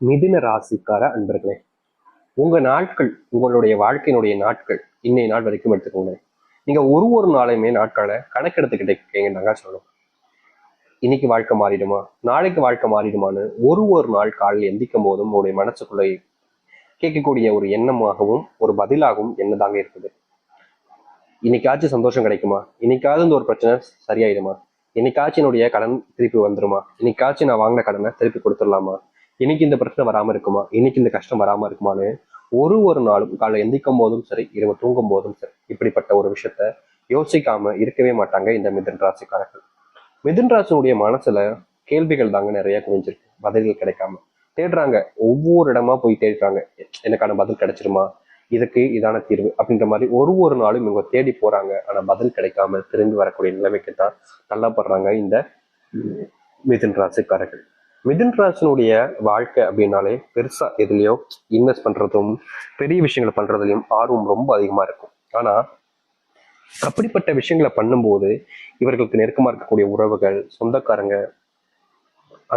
மிதுன ராசிக்கார அன்பர்களே, உங்க நாட்கள், உங்களுடைய வாழ்க்கையினுடைய நாட்கள் இன்னைய நாள் வரைக்கும் எடுத்துக்கோங்க. நீங்க ஒரு நாளையுமே நாட்களை கணக்கெடுத்துக்கிட்டே இருக்கீங்கன்னாங்க சொல்லணும். இன்னைக்கு வாழ்க்கை மாறிடுமா, நாளைக்கு வாழ்க்கை மாறிடுமான்னு ஒரு நாள் காலையில் எந்திக்கும் போதும் உங்களுடைய மனசுக்குள்ள கேட்கக்கூடிய ஒரு எண்ணமாகவும் ஒரு பதிலாகவும் என்னதாங்க இருக்குது. இன்னைக்காச்சும் சந்தோஷம் கிடைக்குமா, இன்னைக்காவது இந்த ஒரு பிரச்சனை சரியாயிடுமா, இன்னைக்காச்சும் என்னுடைய கடன் திருப்பி வந்துருமா, இன்னைக்காச்சும் நான் வாங்கின கடனை திருப்பி கொடுத்துடலாமா, இன்னைக்கு இந்த பிரச்சனை வராம இருக்குமா, இன்னைக்கு இந்த கஷ்டம் வராம இருக்குமான்னு ஒரு நாளும் காலை எந்திக்கும் போதும் சரி, இரவு தூங்கும் போதும் சரி, இப்படிப்பட்ட ஒரு விஷயத்த யோசிக்காம இருக்கவே மாட்டாங்க இந்த மிதுன் ராசிக்காரர்கள். மிதுன் ராசினுடைய மனசுல கேள்விகள் தாங்க நிறைய குவிஞ்சிருக்கு, பதில்கள் கிடைக்காம தேடுறாங்க. ஒவ்வொரு இடமா போய் தேடுறாங்க. எனக்கான பதில் கிடைச்சிருமா, இதுக்கு இதான தீர்வு அப்படின்ற மாதிரி ஒரு நாளும் இவங்க தேடி போறாங்க. ஆனா பதில் கிடைக்காம திரும்பி வரக்கூடிய நிலைமைக்கு தான் தள்ளப்படுறாங்க இந்த மிதுன் ராசிக்காரர்கள். மிதுன் ராசினுடைய வாழ்க்கை அப்படின்னாலே பெருசா எதுலயோ இன்வெஸ்ட் பண்றதும் பெரிய விஷயங்களை பண்றதுலயும் ஆர்வம் ரொம்ப அதிகமா இருக்கும். ஆனா அப்படிப்பட்ட விஷயங்களை பண்ணும்போது இவர்களுக்கு நெருக்கமா இருக்கக்கூடிய உறவுகள், சொந்தக்காரங்க,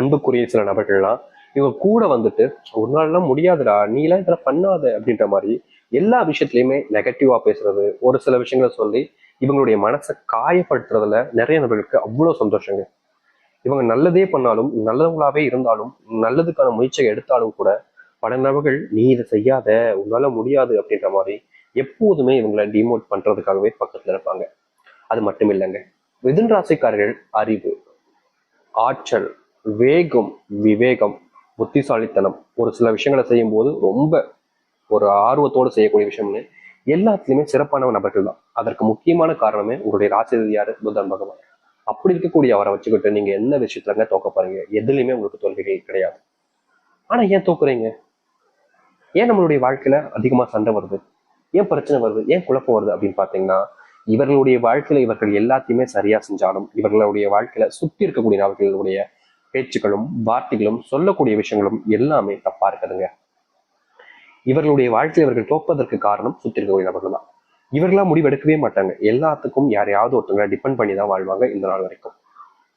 அன்புக்குரிய சில நபர்கள்லாம் இவங்க கூட வந்துட்டு ஒரு நாள்லாம் முடியாதுடா, நீ எல்லாம் இதெல்லாம் பண்ணாத அப்படின்ற மாதிரி எல்லா விஷயத்துலயுமே நெகட்டிவா பேசுறது, ஒரு சில விஷயங்களை சொல்லி இவங்களுடைய மனசை காயப்படுத்துறதுல நிறைய நபர்களுக்கு அவ்வளவு சந்தோஷங்க. இவங்க நல்லதே பண்ணாலும், நல்லவங்களாவே இருந்தாலும், நல்லதுக்கான முயற்சியை எடுத்தாலும் கூட பல நபர்கள் நீ இதை செய்யாத, உன்னால முடியாது அப்படின்ற மாதிரி எப்போதுமே இவங்களை டிமோட் பண்றதுக்காகவே பக்கத்துல இருப்பாங்க. அது மட்டும் இல்லைங்க, மிதுன் ராசிக்காரர்கள் அறிவு, ஆற்றல், வேகம், விவேகம், புத்திசாலித்தனம், ஒரு சில விஷயங்களை செய்யும் போது ரொம்ப ஒரு ஆர்வத்தோடு செய்யக்கூடிய விஷயம்னு எல்லாத்துலயுமே சிறப்பான நபர்கள் தான். அதற்கு முக்கியமான காரணமே உங்களுடைய ராசியாரு புதன் பகவான். அப்படி இருக்கக்கூடிய அவரை வச்சுக்கிட்டு நீங்க என்ன விஷயத்துலங்க தோக்க போறீங்க? எதுலையுமே உங்களுக்கு தோல்விகள் கிடையாது. ஆனா ஏன் தோக்குறீங்க? ஏன் நம்மளுடைய வாழ்க்கையில அதிகமா சண்டை வருது, ஏன் பிரச்சனை வருது, ஏன் குழப்பம் வருது அப்படின்னு பாத்தீங்கன்னா, இவர்களுடைய வாழ்க்கையில இவர்கள் எல்லாத்தையுமே சரியா செஞ்சாலும் இவர்களுடைய வாழ்க்கையில சுத்தி இருக்கக்கூடிய அவர்களுடைய பேச்சுக்களும் வார்த்தைகளும் சொல்லக்கூடிய விஷயங்களும் எல்லாமே தப்பா இருக்குதுங்க. இவர்களுடைய வாழ்க்கையில் இவர்கள் தோப்பதற்கு காரணம் சுத்தி இருக்கக்கூடிய நபர்கள் தான். இவர்களா முடிவு எடுக்கவே மாட்டாங்க. எல்லாத்துக்கும் யாரையாவது ஒருத்தவங்க டிபெண்ட் பண்ணி தான் வாழ்வாங்க இந்த நாள் வரைக்கும்.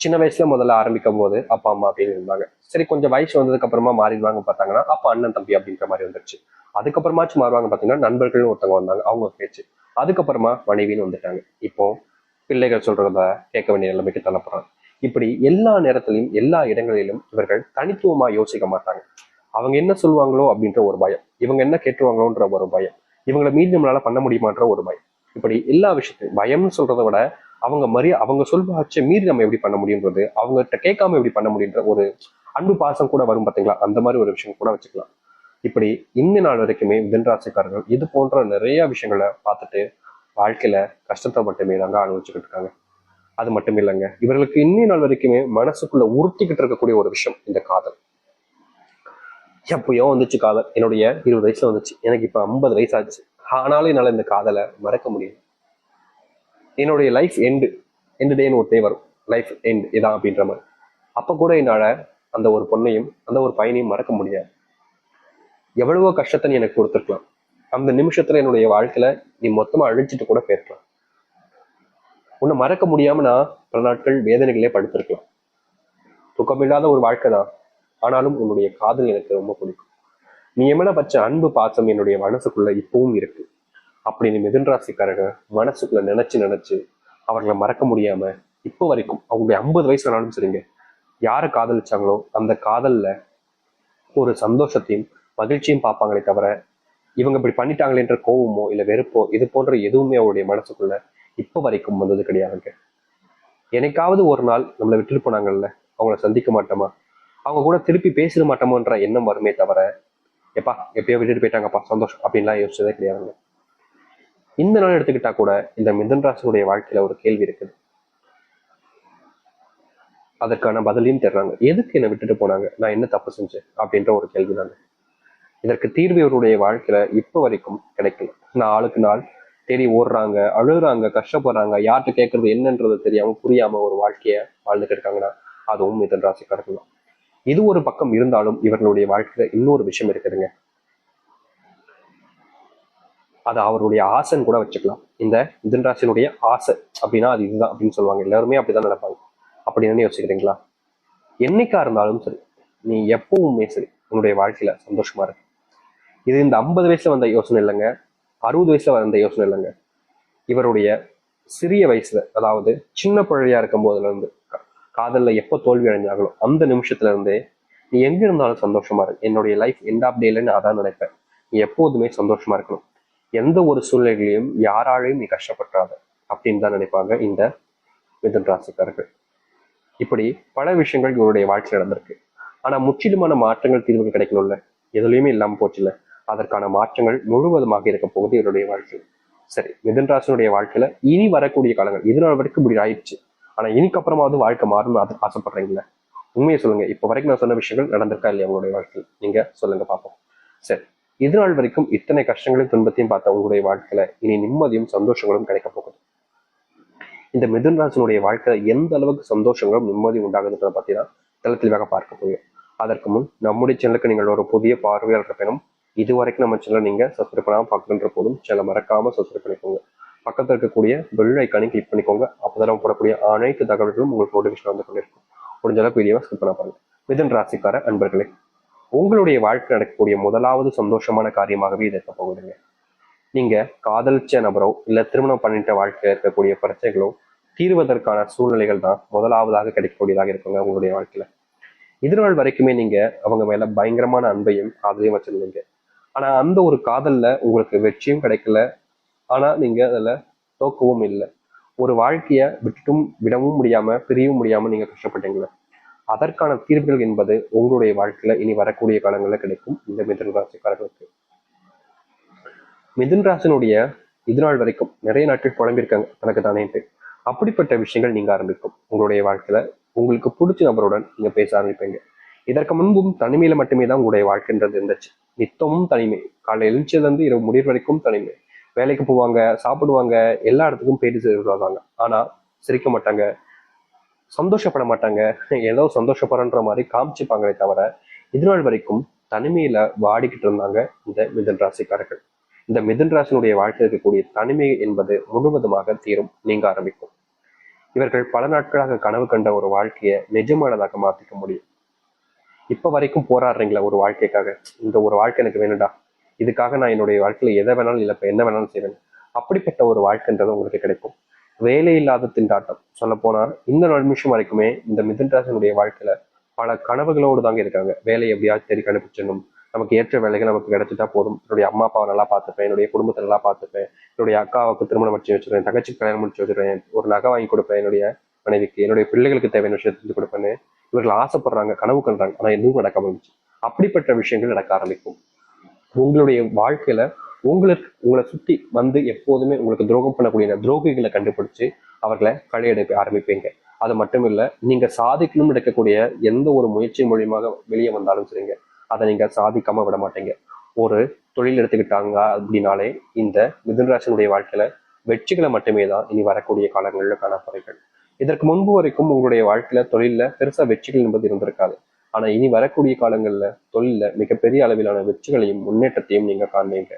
சின்ன வயசுல முதல்ல ஆரம்பிக்கும் போது அப்பா அம்மா அப்படின்னு இருந்தாங்க. சரி, கொஞ்சம் வயசு வந்ததுக்கு அப்புறமா மாறிடுவாங்க பார்த்தாங்கன்னா அப்பா அண்ணன் தம்பி அப்படின்ற மாதிரி வந்துருச்சு. அதுக்கப்புறமாச்சும் மாறுவாங்க பாத்தீங்கன்னா நண்பர்கள்னு ஒருத்தவங்க வந்தாங்க, அவங்க பேச்சு. அதுக்கப்புறமா மனைவின்னு வந்துட்டாங்க. இப்போ பிள்ளைகள் சொல்றத கேட்க வேண்டிய நிலைமைக்கு தள்ளப்படுறாங்க. இப்படி எல்லா நேரத்திலையும் எல்லா இடங்களிலும் இவர்கள் தனித்துவமா யோசிக்க மாட்டாங்க. அவங்க என்ன சொல்லுவாங்களோ அப்படின்ற ஒரு பயம், இவங்க என்ன கேட்டுருவாங்களோன்ற ஒரு பயம், இவங்களை மீறி நம்மளால பண்ண முடியுமான்ற ஒரு பயம். இப்படி எல்லா விஷயத்தையும் பயம்னு சொல்றதை விட அவங்க சொல்வாச்ச மீறி நம்ம எப்படி பண்ண முடியுன்றது, அவங்ககிட்ட கேட்காம எப்படி பண்ண முடியுன்ற ஒரு அன்பு பாசம் கூட வரும் பாத்தீங்களா, அந்த மாதிரி ஒரு விஷயம் கூட வச்சுக்கலாம். இப்படி இந்த நாள் வரைக்குமே மிதுன்ராசிக்காரர்கள் இது போன்ற நிறைய விஷயங்களை பார்த்துட்டு வாழ்க்கையில கஷ்டத்தை மட்டுமே தாங்க அனுபவிச்சுக்கிட்டு இருக்காங்க. அது மட்டும் இல்லைங்க, இவர்களுக்கு இன்னி நாள் வரைக்குமே மனசுக்குள்ள உறுத்திக்கிட்டு இருக்கக்கூடிய ஒரு விஷயம் இந்த காதல். எப்பயோ வந்துச்சு காதல், என்னுடைய 20 வயசுல வந்துச்சு, எனக்கு இப்ப 50 வயசு ஆச்சு. ஆனாலும் என்னால இந்த காதலை மறக்க முடியும். என்னுடைய லைஃப் எண்டு டேன்னு ஒரு டே வரும், லைஃப் எண்ட் இதான் அப்படின்ற மாதிரி. அப்ப கூட என்னால அந்த ஒரு பொண்ணையும் அந்த ஒரு பையனையும் மறக்க முடியாது. எவ்வளவோ கஷ்டத்தை நீ எனக்கு கொடுத்துருக்கலாம், அந்த நிமிஷத்துல என்னுடைய வாழ்க்கையில நீ மொத்தமா அழிஞ்சிட்டு கூட போயிருக்கலாம். உன்னை மறக்க முடியாம நான் பல நாட்கள் வேதனைகளே படுத்திருக்கலாம். துக்கமில்லாத ஒரு வாழ்க்கை தான், ஆனாலும் உன்னுடைய காதல் எனக்கு ரொம்ப பிடிக்கும். நீ எமன பச்ச அன்பு பாசம் என்னுடைய மனசுக்குள்ள இப்பவும் இருக்கு அப்படின்னு மிதுன் ராசிக்காரங்க மனசுக்குள்ள நினைச்சு அவர்களை மறக்க முடியாம இப்போ வரைக்கும் அவங்களுடைய 50 வயசு ஆனாலும் சரிங்க, யாரை காதலிச்சாங்களோ அந்த காதல்ல ஒரு சந்தோஷத்தையும் மகிழ்ச்சியும் பார்ப்பாங்களே தவிர இவங்க இப்படி பண்ணிட்டாங்களேன்ற கோவமோ இல்ல வெறுப்போ இது போன்ற எதுவுமே அவருடைய மனசுக்குள்ள இப்போ வரைக்கும் வந்தது கிடையாதுங்க. என்னைக்காவது ஒரு நாள் நம்மளை விட்டுட்டு போனாங்கல்ல, அவங்கள சந்திக்க மாட்டோமா, அவங்க கூட திருப்பி பேசிட மாட்டோமோன்ற எண்ணம் வருமே தவிர எப்பா எப்பயோ விட்டுட்டு போயிட்டாங்கப்பா சந்தோஷம் அப்படின்லாம் யோசிச்சதே கிடையாதுங்க. இந்த நாள் எடுத்துக்கிட்டா கூட இந்த மிதுன் ராசியுடைய வாழ்க்கையில ஒரு கேள்வி இருக்குது. அதற்கான பதிலையும் தர்றாங்க. எதுக்கு என்னை விட்டுட்டு போனாங்க, நான் என்ன தப்பு செஞ்சேன் அப்படின்ற ஒரு கேள்வி தாங்க. இதற்கு தீர்வு இவருடைய வாழ்க்கையில இப்போ வரைக்கும் கிடைக்கல. நான் ஆளுக்கு நாள் தேடி ஓடுறாங்க, அழுகுறாங்க, கஷ்டப்படுறாங்க, யார்கிட்ட கேட்கறது என்னன்றது தெரியாம புரியாம ஒரு வாழ்க்கைய வாழ்ந்துட்டு இருக்காங்கன்னா அதுவும் மிதுன் ராசிக்காரர்கள் தான். இது ஒரு பக்கம் இருந்தாலும் இவர்களுடைய வாழ்க்கையில இன்னொரு விஷயம் இருக்குதுங்க. அது அவருடைய ஆசைன்னு கூட வச்சுக்கலாம். இந்த மிதுன் ராசியினுடைய ஆசை அப்படின்னா அது இதுதான் அப்படின்னு சொல்லுவாங்க. எல்லாருமே அப்படிதான் நடப்பாங்க. அப்படின்னு யோசிக்கிறீங்களா? என்னைக்கா இருந்தாலும் சரி, நீ எப்பவுமே சரி, உன்னுடைய வாழ்க்கையில சந்தோஷமா இருக்கு. இது இந்த 50 வயசுல வந்த யோசனை இல்லைங்க, 60 வயசுல வந்த யோசனை இல்லைங்க. இவருடைய சிறிய வயசுல, அதாவது சின்ன பிள்ளையா இருக்கும் போதுல இருந்து, காதல்ல எப்போ தோல்வி அடைஞ்சாங்களோ அந்த நிமிஷத்துல இருந்தே நீ எங்க இருந்தாலும் சந்தோஷமா இருக்கு, என்னுடைய லைஃப் எண்ட் ஆஃப் டேல நான் அதான் நினைப்பேன், நீ எப்போதுமே சந்தோஷமா இருக்கணும், எந்த ஒரு சூழ்நிலையிலையும் யாராலையும் நீ கஷ்டப்படாத அப்படின்னு தான் நினைப்பாங்க இந்த மிதுன் ராசிக்காரர்கள். இப்படி பல விஷயங்கள் இவருடைய வாழ்க்கையில் நடந்திருக்கு. ஆனா முற்றிலுமான மாற்றங்கள், தீர்வுகள் கிடைக்கணும்ல, எதுலையுமே இல்லாம போச்சுல்ல. அதற்கான மாற்றங்கள் முழுவதுமாக இருக்க போகுது இவருடைய வாழ்க்கையில். சரி, மிதுன் ராசினுடைய வாழ்க்கையில இனி வரக்கூடிய காலங்கள், இது நாள் வரைக்கும் இப்படி ஆயிடுச்சு, ஆனா இனிக்கப்புறமாவது வாழ்க்கை மாறணும்னு அது ஆசைப்படுறீங்களா? உண்மையை சொல்லுங்க. இப்ப வரைக்கும் நான் சொன்ன விஷயங்கள் நடந்திருக்கா இல்லையா உங்களுடைய வாழ்க்கையில்? நீங்க சொல்லுங்க பார்ப்போம். சரி, இது நாள் வரைக்கும் இத்தனை கஷ்டங்களையும் துன்பத்தையும் பார்த்த உங்களுடைய வாழ்க்கையில இனி நிம்மதியும் சந்தோஷங்களும் கிடைக்க போகுது. இந்த மிதுன் ராசினுடைய வாழ்க்கையில எந்த அளவுக்கு சந்தோஷங்களும் நிம்மதி உண்டாகுதுன்றத பத்தி தான் தெளிவாக பார்க்க போகிறோம். அதற்கு முன் நம்முடைய சேனலுக்கு நீங்கள் ஒரு புதிய பார்வையாளர் இருப்பினும் இது வரைக்கும் நம்ம சேனலை நீங்க சப்ஸ்கிரைப் பண்ணாம பார்க்கணுன்ற போதும் சேனலை மறக்காம சப்ஸ்கிரைப் பண்ணிக்கோங்க. பக்கத்தில் இருக்கக்கூடிய பெல் ஐக்கானை கிளிக் பண்ணிக்கோங்க. அப்போதான் போடக்கூடிய அனைத்து தகவல்களும் உங்களுக்கு நோட்டிஃபிகேஷன் வந்து கொண்டிருக்கும். முடிஞ்ச அளவுக்கு வீடியோவை ஸ்கிப் பண்ண பாருங்க. மிதுன் ராசிக்கார அன்பர்களே, உங்களுடைய வாழ்க்கை நடக்கக்கூடிய முதலாவது சந்தோஷமான காரியமாகவே இது இருக்க போகுதுங்க. நீங்க காதலிச்ச நபரோ இல்ல திருமணம் பண்ணிட்ட வாழ்க்கையில இருக்கக்கூடிய பிரச்சனைகளோ தீர்வதற்கான சூழ்நிலைகள் தான் முதலாவதாக கிடைக்கக்கூடியதாக இருக்குங்க உங்களுடைய வாழ்க்கையில. இது நாள் வரைக்குமே நீங்க அவங்க மேல பயங்கரமான அன்பையும் காதலையும் வச்சிருந்தீங்க. ஆனா அந்த ஒரு காதல்ல உங்களுக்கு வெற்றியும் கிடைக்கல, ஆனா நீங்க அதுல தோக்கவும் இல்லை. ஒரு வாழ்க்கைய விடவும் முடியாம பிரியவும் முடியாம நீங்க கஷ்டப்பட்டீங்களே, அதற்கான தீர்வுகள் என்பது உங்களுடைய வாழ்க்கையில இனி வரக்கூடிய காலங்களில் கிடைக்கும் இந்த மிதுன் ராசிக்காரர்களுக்கு. மிதுன் ராசினுடைய இது நாள் வரைக்கும் நிறைய நாட்கள் புலம்பிருக்காங்க தனக்கு தானேன்ட்டு. அப்படிப்பட்ட விஷயங்கள் நீங்க ஆரம்பிக்கும் உங்களுடைய வாழ்க்கையில. உங்களுக்கு பிடிச்ச நபருடன் நீங்க பேச ஆரம்பிப்பீங்க. இதற்கு முன்பும் தனிமையில மட்டுமே தான் உங்களுடைய வாழ்க்கைன்றது இருந்துச்சு. நித்தமும் தனிமை, காலை எழுந்ததுல இருந்து இரவு முடிவு வரைக்கும் தனிமை. வேலைக்கு போவாங்க, சாப்பிடுவாங்க, எல்லா இடத்துக்கும் போயிட்டு வருவாங்க. ஆனா சிரிக்க மாட்டாங்க, சந்தோஷப்பட மாட்டாங்க, ஏதோ சந்தோஷப்படுறன்ற மாதிரி காமிச்சுப்பாங்களே தவிர இது நாள் வரைக்கும் தனிமையில வாடிக்கிட்டு இருந்தாங்க இந்த மிதுன் ராசிக்காரர்கள். இந்த மிதுன் ராசினுடைய வாழ்க்கை இருக்கக்கூடிய தனிமை என்பது முழுவதுமாக தீரும், நீங்க ஆரம்பிக்கும். இவர்கள் பல நாட்களாக கனவு கண்ட ஒரு வாழ்க்கையை நிஜமானதாக மாத்திக்க முடியும். இப்ப வரைக்கும் போராடுறீங்களா ஒரு வாழ்க்கைக்காக, இந்த ஒரு வாழ்க்கை எனக்கு வேணும்டா, இதுக்காக நான் என்னுடைய வாழ்க்கையில எதை வேணாலும் இல்லை என்ன வேணாலும் செய்வேன், அப்படிப்பட்ட ஒரு வாழ்க்கைன்றது உங்களுக்கு கிடைக்கும். வேலை இல்லாத திண்டாட்டம், சொல்ல போனா இந்த நிமிஷம் வரைக்குமே இந்த மிதுன் ராசினுடைய வாழ்க்கையில பல கனவுகளோடு தாங்க இருக்காங்க. வேலையை எப்படியாவது தேடி கண்டுபிடிச்சிடணும், நமக்கு ஏற்ற வேலைகள் நமக்கு கிடைச்சிட்டா போதும், என்னுடைய அம்மா அப்பாவை நல்லா பார்த்துப்பேன், என்னுடைய குடும்பத்தை நல்லா பார்த்துப்பேன், என்னுடைய அக்காவுக்கு திருமணம் முடிச்சு வச்சிருவேன், தங்கச்சிக்கு கல்யாணம் முடிச்சு வச்சிருவேன், ஒரு நகை வாங்கி கொடுப்பேன் என்னுடைய மனைவிக்கு, என்னுடைய பிள்ளைகளுக்கு தேவையான விஷயத்தை செஞ்சு கொடுப்பேன்னு இவர்கள் ஆசைப்படுறாங்க, கனவு கண்டாங்க. ஆனா எதுவும் நடக்காம இருந்துச்சு. அப்படிப்பட்ட விஷயங்கள் நடக்க ஆரம்பிக்கும் உங்களுடைய வாழ்க்கையில. உங்களை சுத்தி வந்து எப்போதுமே உங்களுக்கு துரோகம் பண்ணக்கூடிய துரோகிகளை கண்டுபிடிச்சு அவர்களை களையெடுக்க ஆரம்பிப்பீங்க. அது மட்டும் இல்ல, நீங்க சாதிக்கணும்னு எடுக்கக்கூடிய எந்த ஒரு முயற்சி மூலியமாக வெளியே வந்தாலும் சரிங்க, அதை நீங்க சாதிக்காம விட மாட்டீங்க. ஒரு தொழில் எடுத்துக்கிட்டாங்க அப்படின்னாலே இந்த மிதுனராசினுடைய வாழ்க்கையில வெற்றிகளை மட்டுமே தான் இனி வரக்கூடிய காலங்களில் காணப்படுங்கள். இதற்கு முன்பு வரைக்கும் உங்களுடைய வாழ்க்கையில தொழில பெருசா வெற்றிகள் என்பது இருந்திருக்காது. ஆனா இனி வரக்கூடிய காலங்கள்ல தொழில மிகப்பெரிய அளவிலான வெற்றிகளையும் முன்னேற்றத்தையும் நீங்க காண்பீங்க.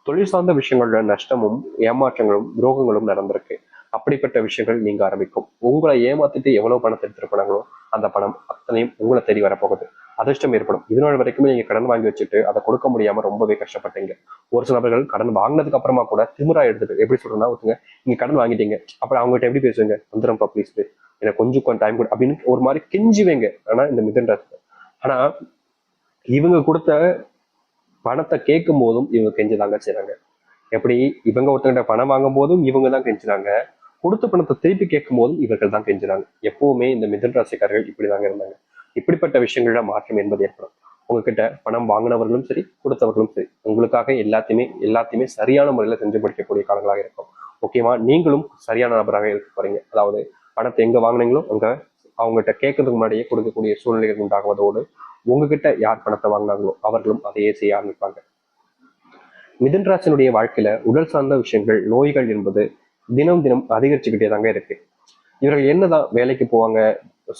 தொழில் சார்ந்த விஷயங்கள்ல நஷ்டமும் ஏமாற்றங்களும் துரோகங்களும் நடந்திருக்கு. அப்படிப்பட்ட விஷயங்கள் நீங்க ஆரம்பிக்கும். உங்களை ஏமாத்திட்டு எவ்வளவு பணத்தை எடுத்துட்டு போனாங்களோ அந்த பணம் அத்தனையும் உங்களை தேடி வரப்போகுது. அதிர்ஷ்டம் ஏற்படும். இது நாள் வரைக்குமே நீங்க கடன் வாங்கி வச்சுட்டு அதை கொடுக்க முடியாம ரொம்பவே கஷ்டப்பட்டீங்க. ஒரு சில நபர்கள் கடன் வாங்கினதுக்கு அப்புறமா கூட திமிரா எடுத்துட்டு, எப்படி சொல்றேன்னா, ஒருத்தங்க நீங்க கடன் வாங்கிட்டீங்க, அப்புறம் அவங்ககிட்ட எப்படி பேசுவீங்க, வந்துடும்ப்பா ப்ளீஸ் எனக்கு கொஞ்சம் டைம் கொடு அப்படின்னு ஒரு மாதிரி கெஞ்சுவீங்க. ஆனா இந்த மிதுன் ராசி, ஆனா இவங்க கொடுத்த பணத்தை கேட்கும் போதும் இவங்க கெஞ்சுதாங்க செய்றாங்க. எப்படி, இவங்க ஒருத்தங்கிட்ட பணம் வாங்கும் போதும் இவங்க தான் கெஞ்சுறாங்க, கொடுத்த பணத்தை திருப்பி கேட்கும் போதும் இவர்கள் தான் கெஞ்சுறாங்க. எப்பவுமே இந்த மிதுன் ராசிக்காரர்கள் இப்படிதாங்க இருந்தாங்க. இப்படிப்பட்ட விஷயங்கள்ல மாற்றம் என்பது ஏற்படும். உங்ககிட்ட பணம் வாங்கினவர்களும் சரி, கொடுத்தவர்களும் சரி, உங்களுக்காக எல்லாத்தையுமே சரியான முறையில செஞ்சு முடிக்கக்கூடிய காலங்களாக இருக்கும். முக்கியமா நீங்களும் சரியான நபராக இருக்க போறீங்க. அதாவது பணத்தை எங்க வாங்கினீங்களோ அங்க அவங்ககிட்ட கேட்கறதுக்கு முன்னாடியே கொடுக்கக்கூடிய சூழ்நிலைகள் உண்டாகுவதோடு, உங்ககிட்ட யார் பணத்தை வாங்கினாங்களோ அவர்களும் அதையே செய்ய ஆரம்பிப்பாங்க. மிதுன் ராசினுடைய வாழ்க்கையில உடல் சார்ந்த விஷயங்கள், நோய்கள் என்பது தினம் தினம் அதிகரிச்சுக்கிட்டே தாங்க இருக்கு. இவர்கள் என்னதான் வேலைக்கு போவாங்க,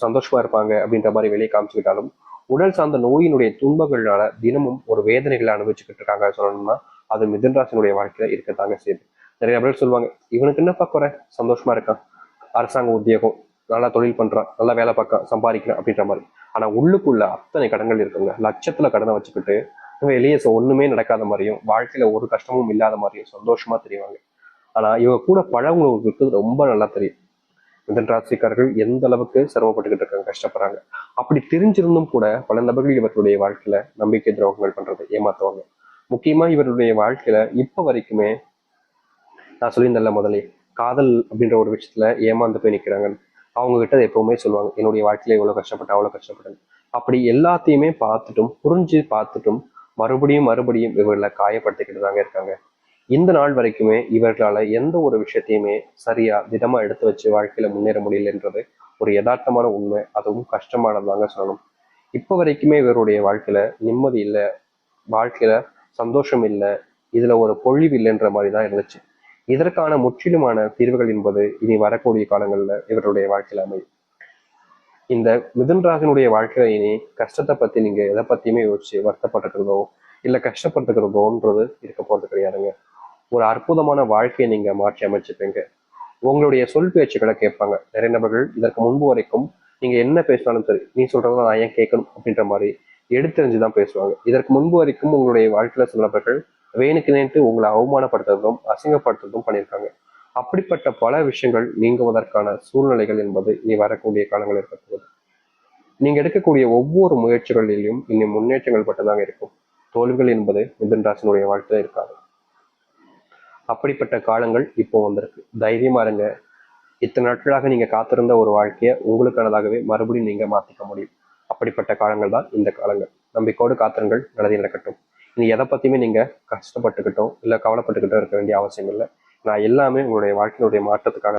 சந்தோஷமா இருப்பாங்க அப்படின்ற மாதிரி வெளியே காமிச்சுக்கிட்டாலும் உடல் சார்ந்த நோயினுடைய துன்பங்கள்னால தினமும் ஒரு வேதனைகளை அனுபவிச்சுக்கிட்டு இருக்காங்க. சொல்லணும்னா அது மிதுன் ராசினுடைய வாழ்க்கையில இருக்கத்தாங்க செய்யுது. நிறைய பேர் சொல்லுவாங்க, இவனுக்கு என்னப்பா குறை, சந்தோஷமா இருக்கான், அரசாங்க உத்தியோகம், நல்லா தொழில் பண்றான், நல்லா வேலை பார்க்க சம்பாதிக்கிறான் அப்படின்ற மாதிரி. ஆனா உள்ளுக்குள்ள அத்தனை கடன்கள் இருக்குங்க. லட்சத்துல கடனை வச்சுக்கிட்டு வெளியே ஒண்ணுமே நடக்காத மாதிரியும், வாழ்க்கையில ஒரு கஷ்டமும் இல்லாத மாதிரியும் சந்தோஷமா தெரிவாங்க. ஆனா இவங்க கூட பழகுனவங்களுக்கு ரொம்ப நல்லா தெரியும் மிதன் ராசிக்காரர்கள் எந்த அளவுக்கு சிரமப்பட்டுக்கிட்டு இருக்காங்க, கஷ்டப்படுறாங்க. அப்படி தெரிஞ்சிருந்தும் கூட பல நபர்கள் இவர்களுடைய வாழ்க்கையில நம்பிக்கை துரோகங்கள் பண்றது, ஏமாத்துவாங்க. முக்கியமா இவருடைய வாழ்க்கையில இப்ப வரைக்குமே நான் சொல்லியிருந்தேன்ல முதலே, காதல் அப்படின்ற ஒரு விஷயத்துல ஏமாந்து போய் நிக்கிறாங்க. அவங்க கிட்ட எப்பவுமே சொல்லுவாங்க, என்னுடைய வாழ்க்கையில இவ்வளவு கஷ்டப்பட்டேன், அவ்வளவு கஷ்டப்பட்டேன். அப்படி எல்லாத்தையுமே பார்த்துட்டும் புரிஞ்சு பார்த்துட்டும் மறுபடியும் மறுபடியும் இவர்களை காயப்படுத்திக்கிட்டு தாங்க இருக்காங்க. இந்த நாள் வரைக்குமே இவர்களால எந்த ஒரு விஷயத்தையுமே சரியா திடமா எடுத்து வச்சு வாழ்க்கையில முன்னேற முடியலன்றது ஒரு யதார்த்தமான உண்மை. அதுவும் கஷ்டமானதாங்க சொல்லணும். இப்ப வரைக்குமே இவருடைய வாழ்க்கையில நிம்மதி இல்லை, வாழ்க்கையில சந்தோஷம் இல்லை, இதுல ஒரு பொழிவு இல்லைன்ற மாதிரி தான் இருந்துச்சு. இதற்கான முற்றிலுமான தீர்வுகள் என்பது இனி வரக்கூடிய காலங்கள்ல இவருடைய வாழ்க்கையில அமையும். இந்த மிதுன் ராசினுடைய வாழ்க்கையில இனி கஷ்டத்தை பத்தி நீங்க எதை பத்தியுமே யோசிச்சு வருத்தப்பட்டுக்கிறதோ இல்ல கஷ்டப்பட்டுக்கிறதோன்றது இருக்க போறது கிடையாதுங்க. ஒரு அற்புதமான வாழ்க்கையை நீங்க மாற்றி அமைச்சுப்பீங்க. உங்களுடைய சொல் பேச்சுக்களை கேட்பாங்க நிறைய நபர்கள். இதற்கு முன்பு வரைக்கும் நீங்க என்ன பேசினாலும் சரி, நீ சொல்றதை நான் ஏன் கேட்கணும் அப்படின்ற மாதிரி எடுத்தெறிஞ்சுதான் பேசுவாங்க. இதற்கு முன்பு வரைக்கும் உங்களுடைய வாழ்க்கையில சில நபர்கள் வேணுக்கு நேற்று உங்களை அவமானப்படுத்துறதும் அசிங்கப்படுத்துறதும் பண்ணியிருக்காங்க. அப்படிப்பட்ட பல விஷயங்கள் நீங்குவதற்கான சூழ்நிலைகள் என்பது இனி வரக்கூடிய காலங்கள் இருக்கக்கூடும். நீங்க எடுக்கக்கூடிய ஒவ்வொரு முயற்சிகளிலும் இனி முன்னேற்றங்கள் மட்டும்தாங்க இருக்கும். தோல்விகள் என்பது மிதுன் ராசினுடைய வாழ்க்கையில இருக்காது. அப்படிப்பட்ட காலங்கள் இப்போ வந்திருக்கு. தைரியமா இருங்க. இத்தனை நாட்களாக நீங்க காத்திருந்த ஒரு வாழ்க்கையை உங்களுக்கானதாகவே மறுபடியும் நீங்க மாத்திக்க முடியும். அப்படிப்பட்ட காலங்கள் தான் இந்த காலங்கள். நம்பிக்கையோடு காத்திருங்கள், நல்லது நடக்கட்டும். இனி எதை பத்தியுமே நீங்க கஷ்டப்பட்டுக்கிட்டோம் இல்ல கவலைப்பட்டுக்கிட்டோ இருக்க வேண்டிய அவசியம் இல்லை. நான் எல்லாமே உங்களுடைய வாழ்க்கையினுடைய மாற்றத்துக்காக